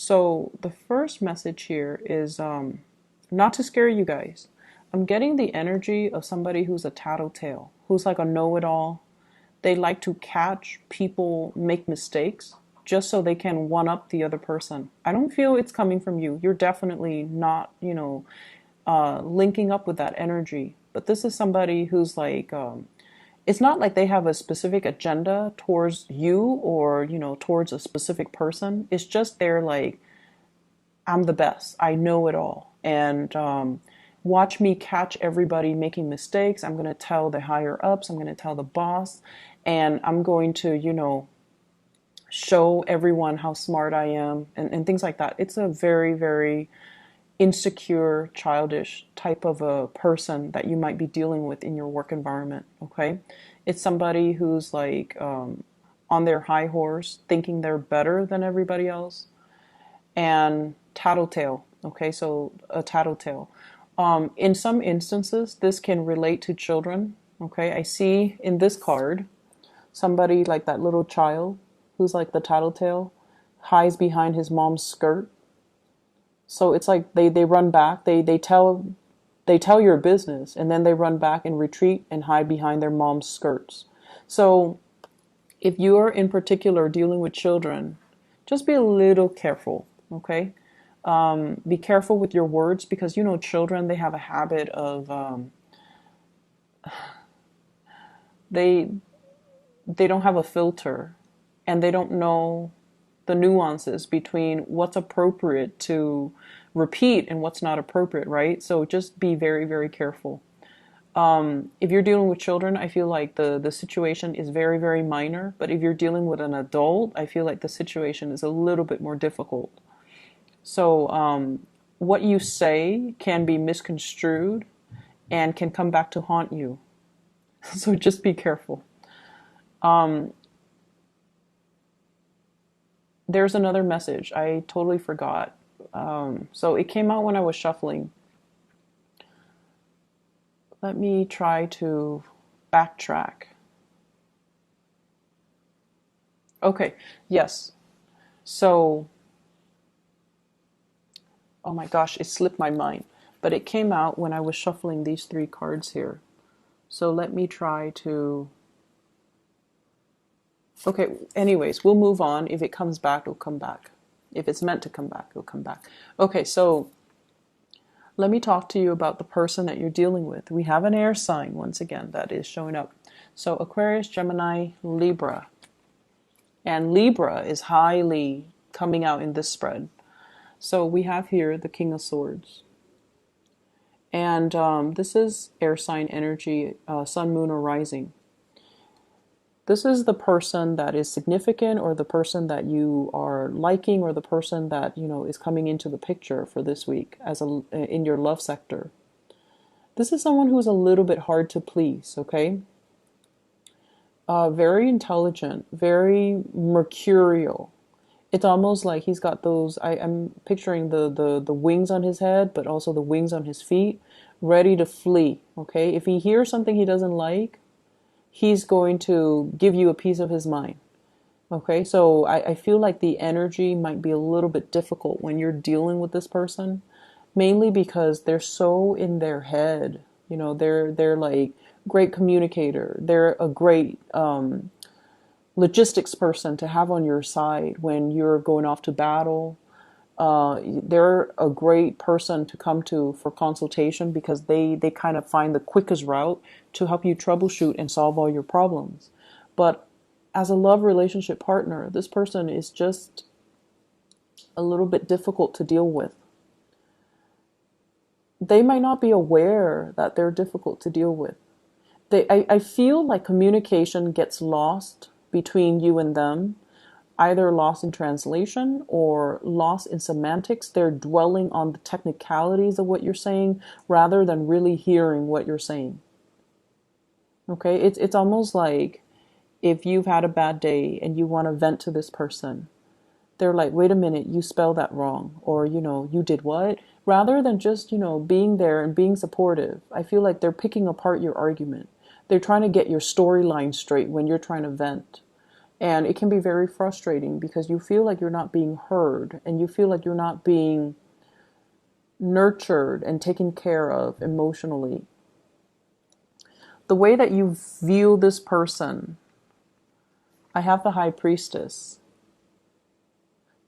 So the first message here is not to scare you guys. I'm getting the energy of somebody who's a tattletale, who's like a know-it-all. They like to catch people make mistakes just so they can one up the other person. I don't feel it's coming from you. You're definitely not, linking up with that energy. But this is somebody who's like, it's not like they have a specific agenda towards you or, towards a specific person. It's just they're like, I'm the best. I know it all. And watch me catch everybody making mistakes. I'm going to tell the higher ups. I'm going to tell the boss. And I'm going to, show everyone how smart I am and things like that. It's a very, very insecure, childish type of a person that you might be dealing with in your work environment. Okay. It's somebody who's like on their high horse, thinking they're better than everybody else. And tattletale. Okay, so a tattletale. In some instances, this can relate to children. Okay, I see in this card somebody like that little child who's like the tattletale hides behind his mom's skirt. So it's like they run back, they tell your business, and then they run back and retreat and hide behind their mom's skirts. So if you are in particular dealing with children, just be a little careful, okay? Be careful with your words because children, they have a habit of they don't have a filter, and they don't know the nuances between what's appropriate to repeat and what's not appropriate, right? So just be very, very careful. If you're dealing with children, I feel like the situation is very, very minor. But if you're dealing with an adult, I feel like the situation is a little bit more difficult. So what you say can be misconstrued and can come back to haunt you. So just be careful. There's another message. I totally forgot. So it came out when I was shuffling. Let me try to backtrack. Okay, yes. So, oh my gosh, it slipped my mind. But it came out when I was shuffling these three cards here. So let me try to... Okay, anyways, we'll move on. If it comes back, it'll come back. If it's meant to come back, it'll come back. Okay, so let me talk to you about the person that you're dealing with. We have an air sign, once again, that is showing up. So Aquarius, Gemini, Libra. And Libra is highly coming out in this spread. So we have here the King of Swords. And this is air sign energy, sun, moon, or rising. This is the person that is significant, or the person that you are liking, or the person that, is coming into the picture for this week in your love sector. This is someone who's a little bit hard to please, okay? Very intelligent, very mercurial. It's almost like he's got those, I'm picturing the wings on his head, but also the wings on his feet, ready to flee, okay? If he hears something he doesn't like, he's going to give you a piece of his mind. Okay, so I feel like the energy might be a little bit difficult when you're dealing with this person, mainly because they're so in their head. They're like great communicator. They're a great logistics person to have on your side when you're going off to battle. They're a great person to come to for consultation because they kind of find the quickest route to help you troubleshoot and solve all your problems. But as a love relationship partner, this person is just a little bit difficult to deal with. They might not be aware that they're difficult to deal with. I feel like communication gets lost between you and them, either lost in translation or lost in semantics. They're dwelling on the technicalities of what you're saying rather than really hearing what you're saying. Okay, it's almost like if you've had a bad day and you want to vent to this person, they're like, wait a minute, you spelled that wrong, or you did what? Rather than just being there and being supportive, I feel like they're picking apart your argument. They're trying to get your storyline straight when you're trying to vent. And it can be very frustrating because you feel like you're not being heard and you feel like you're not being nurtured and taken care of emotionally. The way that you view this person, I have the High Priestess.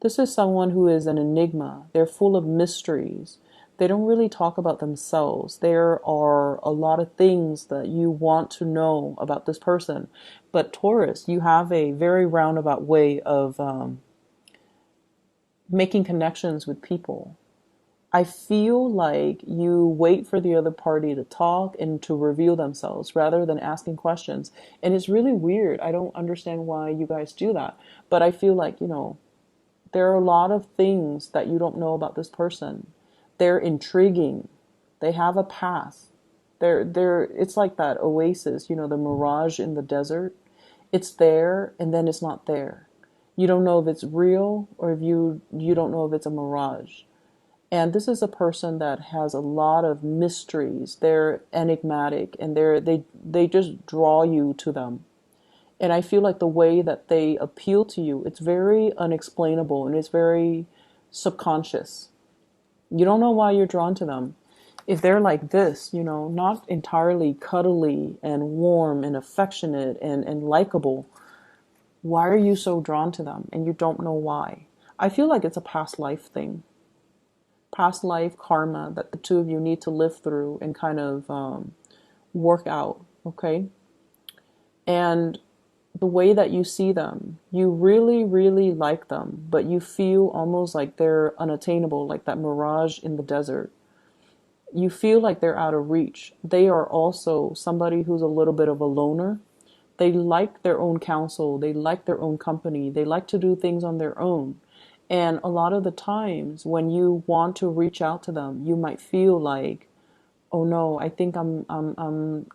This is someone who is an enigma. They're full of mysteries. They don't really talk about themselves. There are a lot of things that you want to know about this person. But Taurus, you have a very roundabout way of making connections with people. I feel like you wait for the other party to talk and to reveal themselves rather than asking questions. And it's really weird. I don't understand why you guys do that. But I feel like, there are a lot of things that you don't know about this person. They're intriguing. They have a path. It's like that oasis, the mirage in the desert. It's there and then it's not there. You don't know if it's real or if you don't know if it's a mirage. And this is a person that has a lot of mysteries. They're enigmatic and they just draw you to them. And I feel like the way that they appeal to you, it's very unexplainable and it's very subconscious. You don't know why you're drawn to them. If they're like this, not entirely cuddly and warm and affectionate and likable, why are you so drawn to them? And you don't know why. I feel like it's a past life thing. Past life karma that the two of you need to live through and kind of work out, okay? And the way that you see them, you really, really like them, but you feel almost like they're unattainable, like that mirage in the desert. You feel like they're out of reach. They are also somebody who's a little bit of a loner. They like their own counsel. They like their own company. They like to do things on their own. And a lot of the times when you want to reach out to them, you might feel like, oh no, I think I'm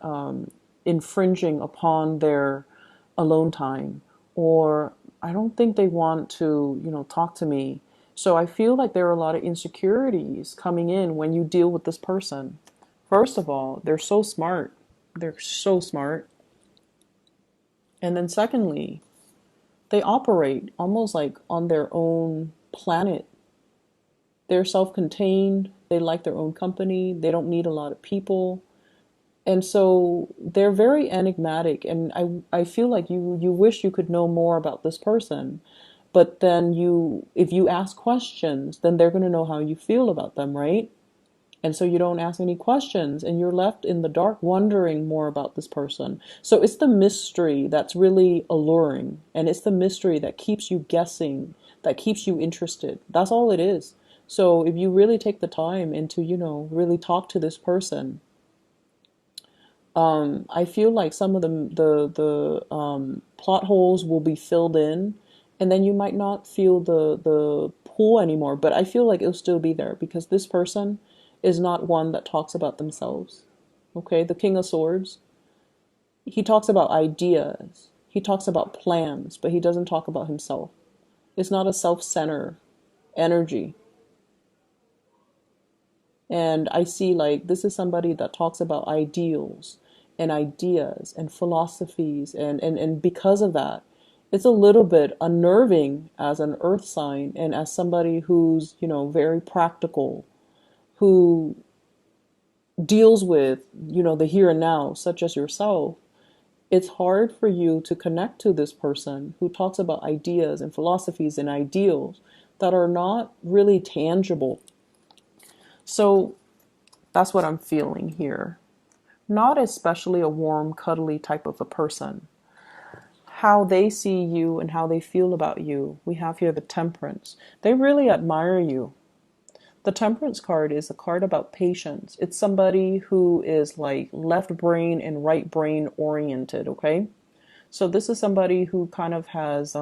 infringing upon their alone time, or I don't think they want to, talk to me. So I feel like there are a lot of insecurities coming in when you deal with this person. First of all, they're so smart. They're so smart. And then secondly, they operate almost like on their own planet. They're self-contained. They like their own company. They don't need a lot of people. And so they're very enigmatic. And I feel like you wish you could know more about this person. But then if you ask questions, then they're going to know how you feel about them, right? And so you don't ask any questions and you're left in the dark wondering more about this person. So it's the mystery that's really alluring. And it's the mystery that keeps you guessing, that keeps you interested. That's all it is. So if you really take the time and to, really talk to this person, I feel like some of the plot holes will be filled in, and then you might not feel the pull anymore. But I feel like it'll still be there because this person is not one that talks about themselves. Okay, the King of Swords, he talks about ideas, he talks about plans, but he doesn't talk about himself. It's not a self-centered energy. And I see like this is somebody that talks about ideals and ideas and philosophies. And because of that, it's a little bit unnerving as an earth sign and as somebody who's, very practical, who deals with, the here and now, such as yourself. It's hard for you to connect to this person who talks about ideas and philosophies and ideals that are not really tangible. So that's what I'm feeling here. Not especially a warm, cuddly type of a person. How they see you and how they feel about you. We have here the Temperance. They really admire you. The Temperance card is a card about patience. It's somebody who is like left brain and right brain oriented, okay? So this is somebody who kind of has,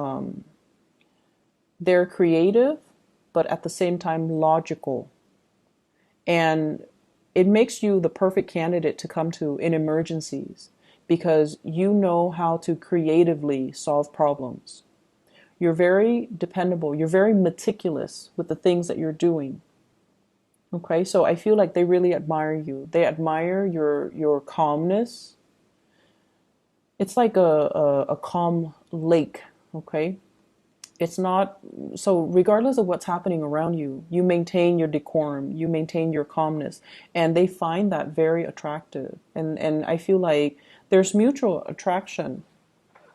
they're creative, but at the same time logical. And it makes you the perfect candidate to come to in emergencies because you know how to creatively solve problems. You're very dependable. You're very meticulous with the things that you're doing. Okay, so I feel like they really admire you. They admire your calmness. It's like a calm lake, Okay. It's not, so regardless of what's happening around you, you maintain your decorum, you maintain your calmness, and they find that very attractive. And I feel like there's mutual attraction.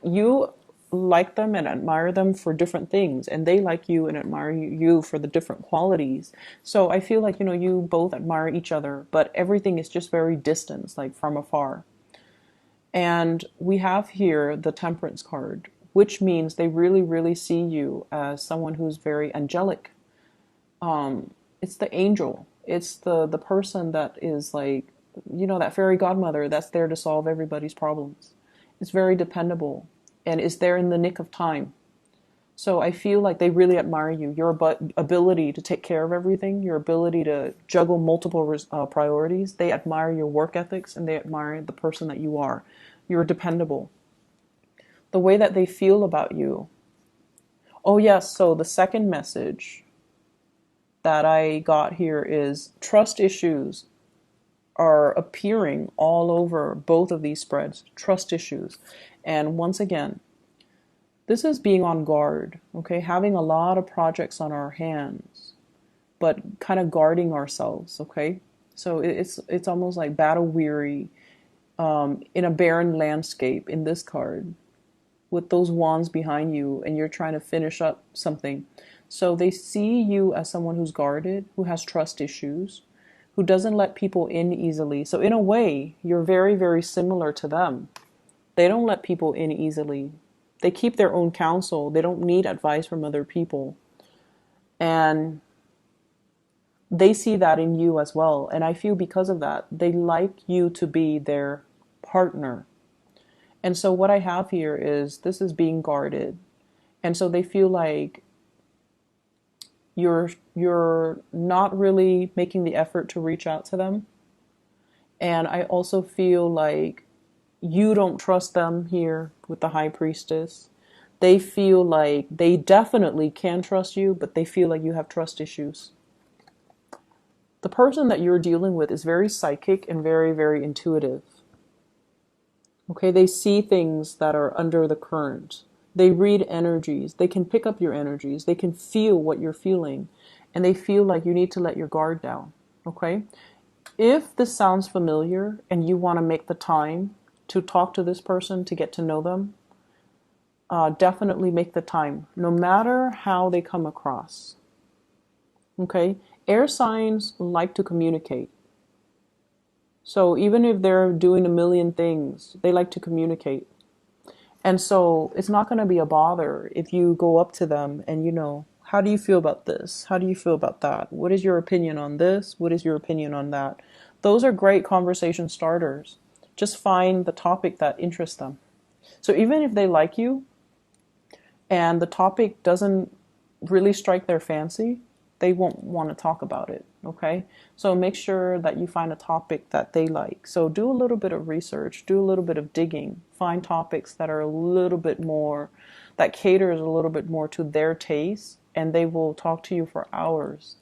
You like them and admire them for different things, and they like you and admire you for the different qualities. So I feel like, you both admire each other, but everything is just very distant, like from afar. And we have here the Temperance card, which means they really, really see you as someone who's very angelic. It's the angel. It's the person that is like, that fairy godmother that's there to solve everybody's problems. It's very dependable and is there in the nick of time. So I feel like they really admire you, your ability to take care of everything, your ability to juggle multiple priorities. They admire your work ethics and they admire the person that you are. You're dependable. The way that they feel about you. Oh, yes. So the second message that I got here is trust issues are appearing all over both of these spreads. Trust issues. And once again, this is being on guard, okay? Having a lot of projects on our hands, but kind of guarding ourselves, okay? So it's almost like battle weary in a barren landscape in this card with those wands behind you and you're trying to finish up something. So they see you as someone who's guarded, who has trust issues, who doesn't let people in easily. So in a way, you're very, very similar to them. They don't let people in easily. They keep their own counsel. They don't need advice from other people. And they see that in you as well. And I feel because of that, they like you to be their partner. And so what I have here is this is being guarded. And so they feel like you're not really making the effort to reach out to them. And I also feel like you don't trust them here with the High Priestess. They feel like they definitely can trust you, but they feel like you have trust issues. The person that you're dealing with is very psychic and very, very intuitive. Okay, they see things that are under the current. They read energies. They can pick up your energies. They can feel what you're feeling. And they feel like you need to let your guard down. Okay? If this sounds familiar and you want to make the time to talk to this person, to get to know them, definitely make the time, no matter how they come across. Okay? Air signs like to communicate. So even if they're doing a million things, they like to communicate. And so it's not going to be a bother if you go up to them and, how do you feel about this? How do you feel about that? What is your opinion on this? What is your opinion on that? Those are great conversation starters. Just find the topic that interests them. So even if they like you and the topic doesn't really strike their fancy, they won't want to talk about it, okay? So make sure that you find a topic that they like. So do a little bit of research, do a little bit of digging, find topics that are a little bit more, that caters a little bit more to their taste, and they will talk to you for hours.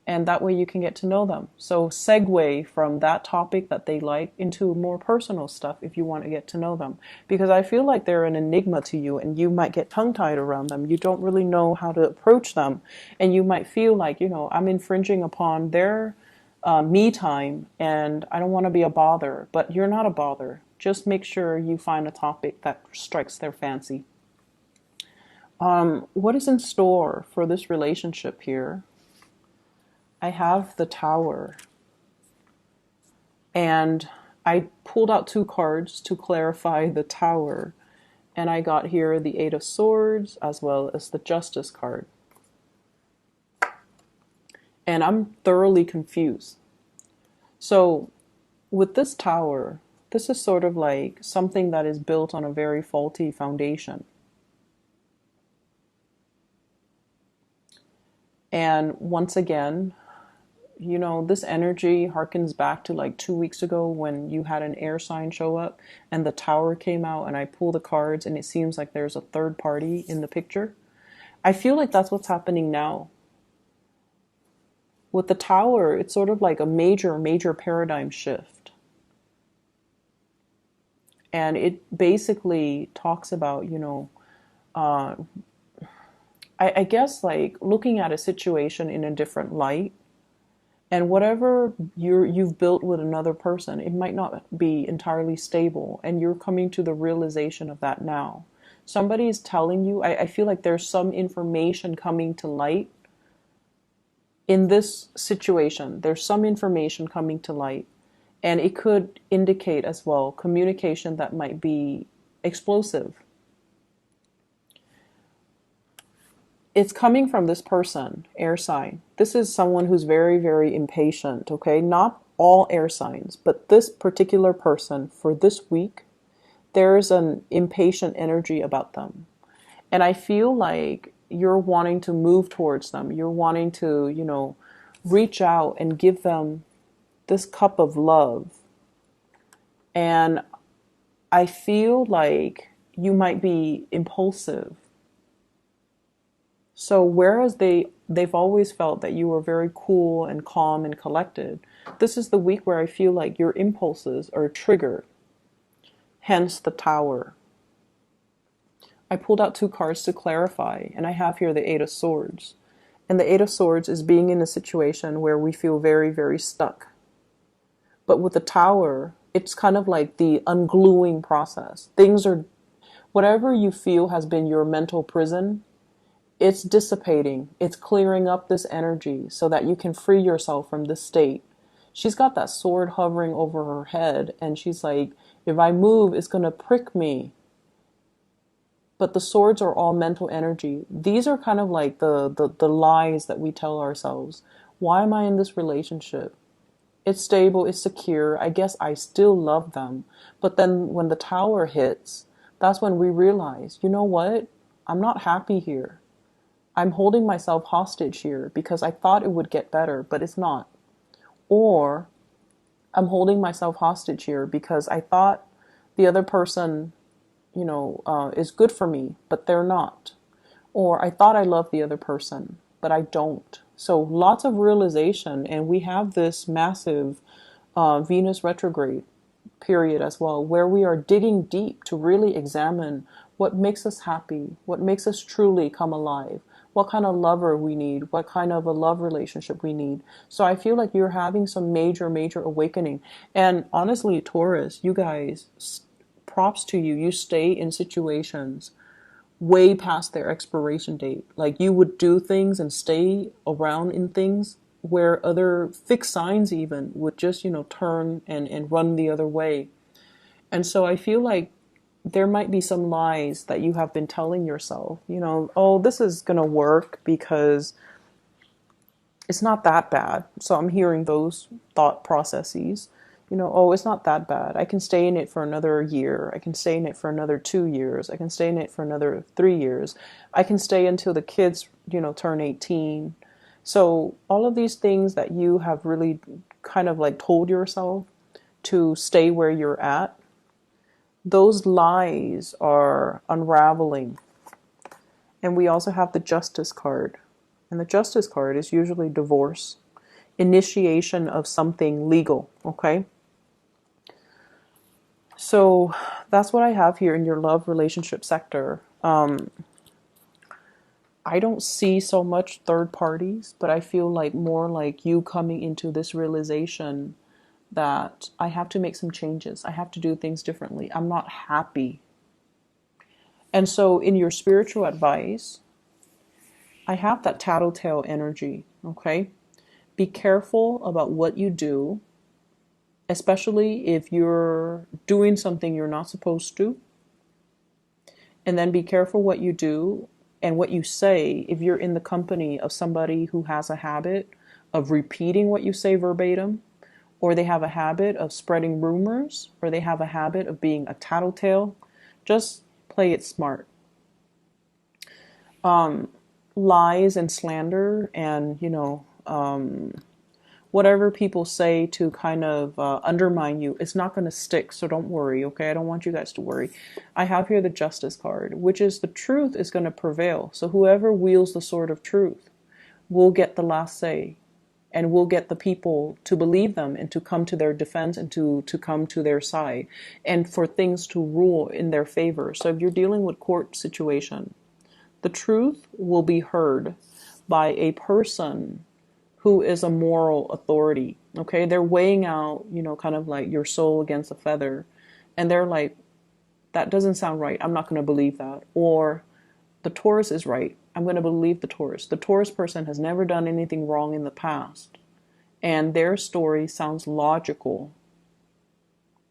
And that way you can get to know them. So segue from that topic that they like into more personal stuff if you want to get to know them. Because I feel like they're an enigma to you and you might get tongue-tied around them. You don't really know how to approach them. And you might feel like, I'm infringing upon their me time and I don't want to be a bother. But you're not a bother. Just make sure you find a topic that strikes their fancy. What is in store for this relationship here? I have the Tower, and I pulled out 2 cards to clarify the Tower, and I got here the 8 of Swords as well as the Justice card. And I'm thoroughly confused. So with this Tower, this is sort of like something that is built on a very faulty foundation. And once again, this energy harkens back to like 2 weeks ago when you had an air sign show up and the Tower came out and I pull the cards and it seems like there's a third party in the picture. I feel like that's what's happening now. With the Tower, it's sort of like a major, major paradigm shift. And it basically talks about, I guess like looking at a situation in a different light, and whatever you've built with another person, it might not be entirely stable, and you're coming to the realization of that now. Somebody is telling you, I feel like there's some information coming to light in this situation. There's some information coming to light, and it could indicate as well communication that might be explosive. It's coming from this person, air sign. This is someone who's very, very impatient, okay? Not all air signs, but this particular person for this week, there's an impatient energy about them. And I feel like you're wanting to move towards them. You're wanting to, reach out and give them this cup of love. And I feel like you might be impulsive. So whereas they've always felt that you were very cool and calm and collected, this is the week where I feel like your impulses are triggered. Hence the Tower. I pulled out two cards to clarify, and I have here the Eight of Swords. And the Eight of Swords is being in a situation where we feel very, very stuck. But with the Tower, it's kind of like the ungluing process. Whatever you feel has been your mental prison, it's dissipating. It's clearing up this energy so that you can free yourself from this state. She's got that sword hovering over her head, and she's like, if I move, it's going to prick me. But the swords are all mental energy. These are kind of like the lies that we tell ourselves. Why am I in this relationship? It's stable, it's secure. I guess I still love them. But then when the Tower hits, that's when we realize, you know what? I'm not happy here. I'm holding myself hostage here because I thought it would get better, but it's not. Or I'm holding myself hostage here because I thought the other person, is good for me, but they're not. Or I thought I loved the other person, but I don't. So lots of realization, and we have this massive Venus retrograde period as well, where we are digging deep to really examine what makes us happy, what makes us truly come alive, what kind of lover we need, what kind of a love relationship we need. So I feel like you're having some major, major awakening. And honestly, Taurus, you guys, props to you. You stay in situations way past their expiration date. Like you would do things and stay around in things where other fixed signs even would just, turn and run the other way. And so I feel like there might be some lies that you have been telling yourself, oh, this is going to work because it's not that bad. So I'm hearing those thought processes, oh, it's not that bad. I can stay in it for another year. I can stay in it for another 2 years. I can stay in it for another 3 years. I can stay until the kids, turn 18. So all of these things that you have really kind of like told yourself to stay where you're at, those lies are unraveling. And we also have the Justice card. And the Justice card is usually divorce, initiation of something legal, okay? So that's what I have here in your love relationship sector. I don't see so much third parties, but I feel like more like you coming into this realization that I have to make some changes. I have to do things differently. I'm not happy. And so in your spiritual advice, I have that tattletale energy, okay? Be careful about what you do, especially if you're doing something you're not supposed to. And then be careful what you do and what you say if you're in the company of somebody who has a habit of repeating what you say verbatim, or they have a habit of spreading rumors, or they have a habit of being a tattletale. Just play it smart. Lies and slander and, whatever people say to kind of undermine you, it's not going to stick. So don't worry, okay? I don't want you guys to worry. I have here the Justice card, which is the truth is going to prevail. So whoever wields the sword of truth will get the last say, and will get the people to believe them and to come to their defense and to come to their side and for things to rule in their favor. So if you're dealing with court situation, The truth will be heard by a person who is a moral authority. Okay, they're weighing out, kind of like your soul against a feather, and they're like, that doesn't sound right. I'm not going to believe that. Or the Taurus is right. I'm going to believe the Taurus. The Taurus person has never done anything wrong in the past, and their story sounds logical,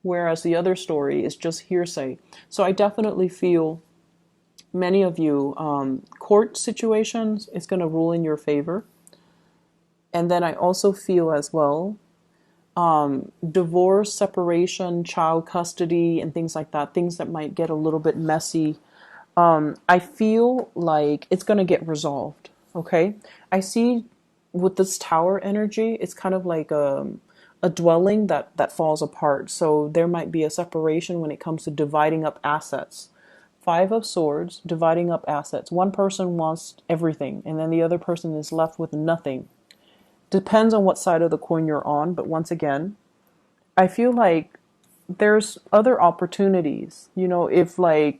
whereas the other story is just hearsay. So I definitely feel many of you, court situations is going to rule in your favor. And then I also feel as well, divorce, separation, child custody, and things like that, things that might get a little bit messy. I feel like it's going to get resolved. Okay. I see with this tower energy, it's kind of like a dwelling that falls apart. So there might be a separation when it comes to dividing up assets. Five of Swords, dividing up assets. One person wants everything, and then the other person is left with nothing. Depends on what side of the coin you're on, but once again, I feel like there's other opportunities. If like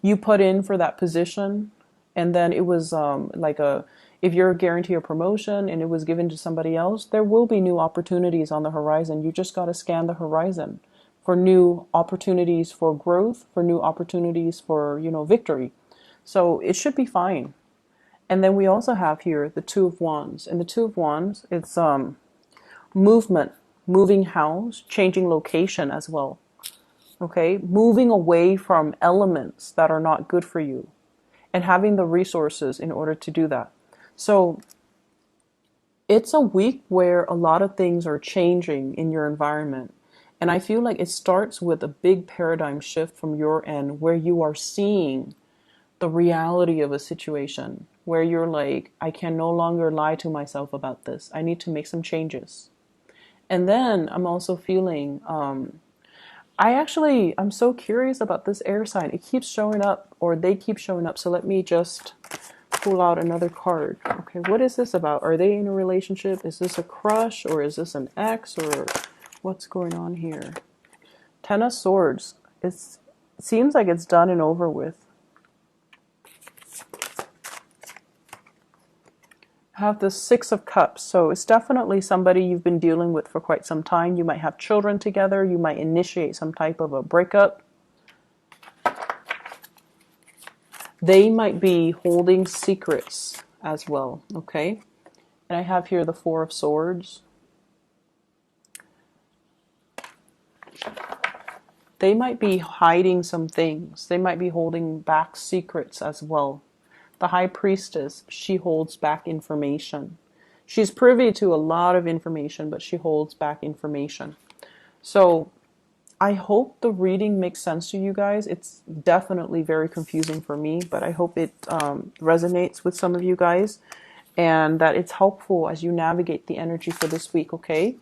you put in for that position and then it was if you're guaranteed a promotion and it was given to somebody else, there will be new opportunities on the horizon. You just got to scan the horizon for new opportunities for growth, for new opportunities for, victory. So it should be fine. And then we also have here the Two of Wands. And the Two of Wands, it's movement, moving house, changing location as well. Okay, moving away from elements that are not good for you and having the resources in order to do that. So it's a week where a lot of things are changing in your environment. And I feel like it starts with a big paradigm shift from your end where you are seeing the reality of a situation, where you're like, I can no longer lie to myself about this. I need to make some changes. And then I'm also feeling, I'm so curious about this air sign. It keeps showing up, or they keep showing up. So let me just pull out another card. Okay, what is this about? Are they in a relationship? Is this a crush, or is this an ex, or what's going on here? Ten of Swords. It seems like it's done and over with. Have the Six of Cups. So it's definitely somebody you've been dealing with for quite some time. You might have children together. You might initiate some type of a breakup. They might be holding secrets as well. Okay. And I have here the Four of Swords. They might be hiding some things. They might be holding back secrets as well. The High Priestess, she holds back information. She's privy to a lot of information, but she holds back information. So I hope the reading makes sense to you guys. It's definitely very confusing for me, but I hope it resonates with some of you guys and that it's helpful as you navigate the energy for this week, okay?